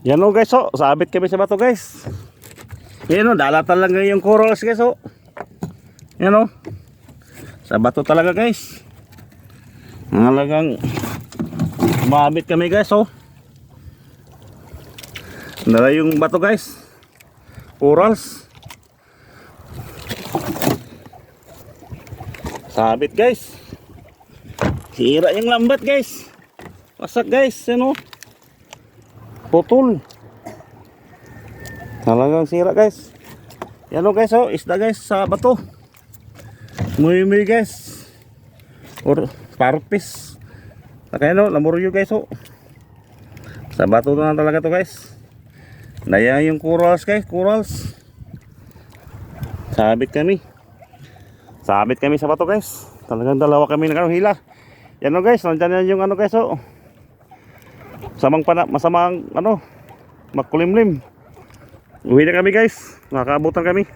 Yan o guys, oh, sabit kami sa bato guys. Yan o, dalatan lang yung corals guys, oh. Yan o, sa bato talaga guys. Halagang mabit kami guys, oh. Dala yung bato guys, corals. Sabit guys. Sira yung lambat guys. Wasak guys, ano? Putol. Talagang sira guys. Yan o guys, oh, isda guys sa bato. Muy guys. Or parpis. Kaya no, lamuryo guys, oh. Sa bato na talaga to guys. Daya yung corals guys, corals. Sabit kami. Sabit kami sa bato guys. Talagang dalawa kami na hila. Yan o guys, nandiyan yung ano guys, oh. Masamang ano, makulimlim. Uwi na kami guys. Nakakaabutan kami.